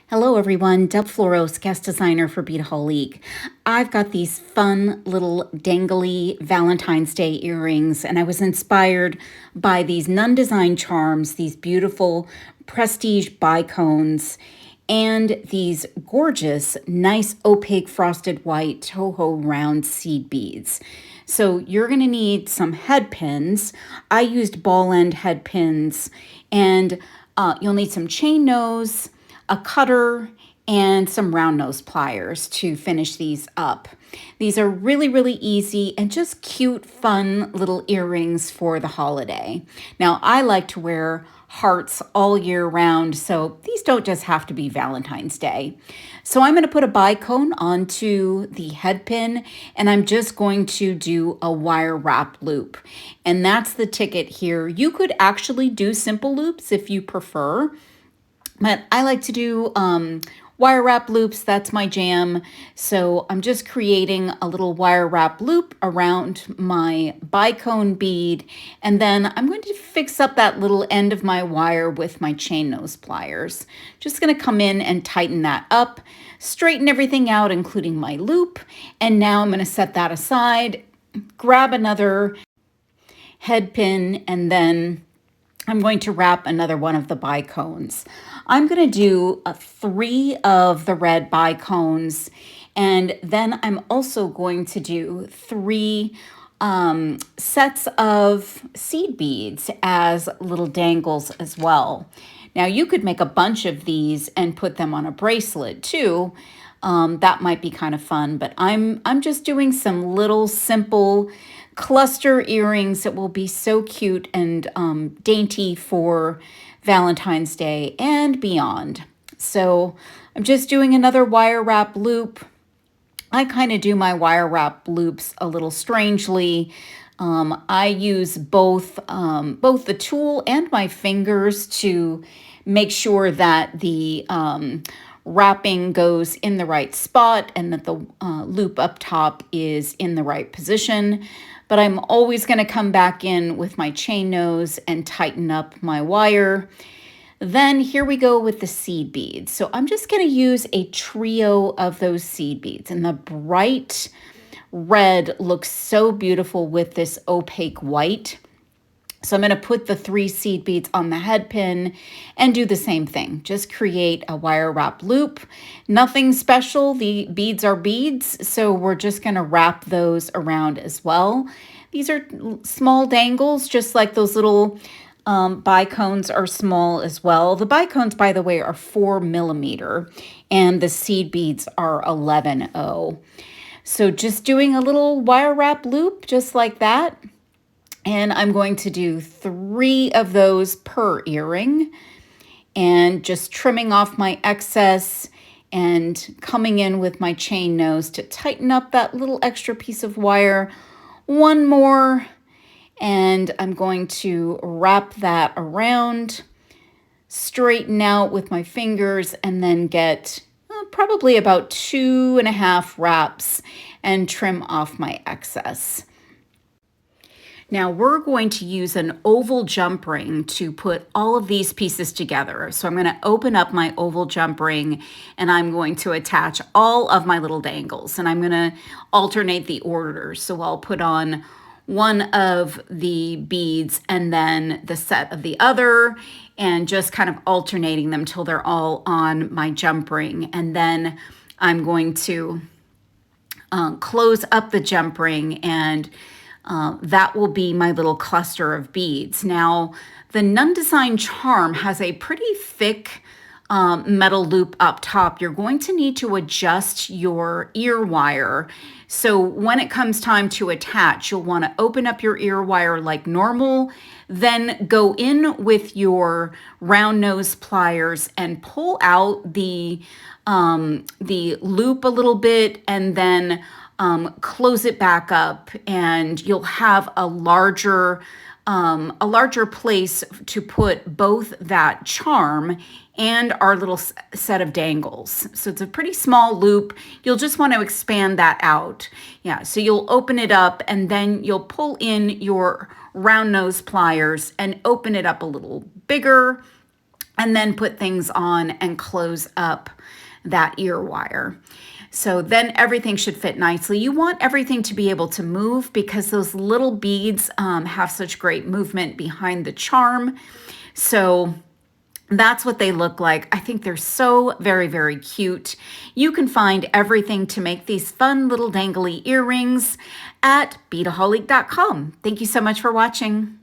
Hello everyone, Deb Floros, guest designer for Beadaholique. I've got these fun little dangly Valentine's Day earrings, and I was inspired by these Nunn Design charms, these beautiful prestige bicones, and these gorgeous, nice opaque frosted white Toho round seed beads. So you're going to need some head pins. I used ball end head pins, and you'll need some chain nose, a cutter, and some round nose pliers to finish these up. These are really, really easy and just cute, fun little earrings for the holiday. Now, I like to wear hearts all year round, so these don't just have to be Valentine's Day. So I'm going to put a bicone onto the head pin, and I'm just going to do a wire wrap loop. And that's the ticket here. You could actually do simple loops if you prefer, but I like to do wire wrap loops. That's my jam. So I'm just creating a little wire wrap loop around my bicone bead. And then I'm going to fix up that little end of my wire with my chain nose pliers. Just going to come in and tighten that up, straighten everything out, including my loop. And now I'm going to set that aside, grab another head pin, and then I'm going to wrap another one of the bicones. I'm going to do 3 of the red bicones, and then I'm also going to do 3 sets of seed beads as little dangles as well. Now you could make a bunch of these and put them on a bracelet too. That might be kind of fun, but I'm just doing some little simple cluster earrings that will be so cute and dainty for Valentine's Day and beyond. So I'm just doing another wire wrap loop. I kind of do my wire wrap loops a little strangely. I use both the tool and my fingers to make sure that the wrapping goes in the right spot and that the loop up top is in the right position. But I'm always going to come back in with my chain nose and tighten up my wire. Then here we go with the seed beads. So I'm just going to use a trio of those seed beads, and the bright red looks so beautiful with this opaque white. So I'm going to put the 3 seed beads on the head pin and do the same thing. Just create a wire wrap loop. Nothing special. The beads are beads, so we're just going to wrap those around as well. These are small dangles, just like those little bicones are small as well. The bicones, by the way, are 4 millimeter, and the seed beads are 11.0. So just doing a little wire wrap loop just like that. And I'm going to do 3 of those per earring, and just trimming off my excess and coming in with my chain nose to tighten up that little extra piece of wire. 1 more, and I'm going to wrap that around, straighten out with my fingers, and then get probably about 2.5 wraps and trim off my excess. Now we're going to use an oval jump ring to put all of these pieces together. So I'm going to open up my oval jump ring, and I'm going to attach all of my little dangles, and I'm going to alternate the order. So I'll put on one of the beads and then the set of the other, and just kind of alternating them till they're all on my jump ring. And then I'm going to close up the jump ring, and that will be my little cluster of beads. Now, the Nunn Design charm has a pretty thick metal loop up top. You're going to need to adjust your ear wire. So when it comes time to attach, you'll want to open up your ear wire like normal, then go in with your round nose pliers and pull out the loop a little bit, and then close it back up, and you'll have a larger place to put both that charm and our little set of dangles. So it's a pretty small loop. You'll just want to expand that out. Yeah, so you'll open it up, and then you'll pull in your round nose pliers and open it up a little bigger, and then put things on and close up that ear wire. So then everything should fit nicely. You want everything to be able to move because those little beads have such great movement behind the charm. So that's what they look like. I think they're so very, very cute. You can find everything to make these fun little dangly earrings at beadaholic.com. Thank you so much for watching.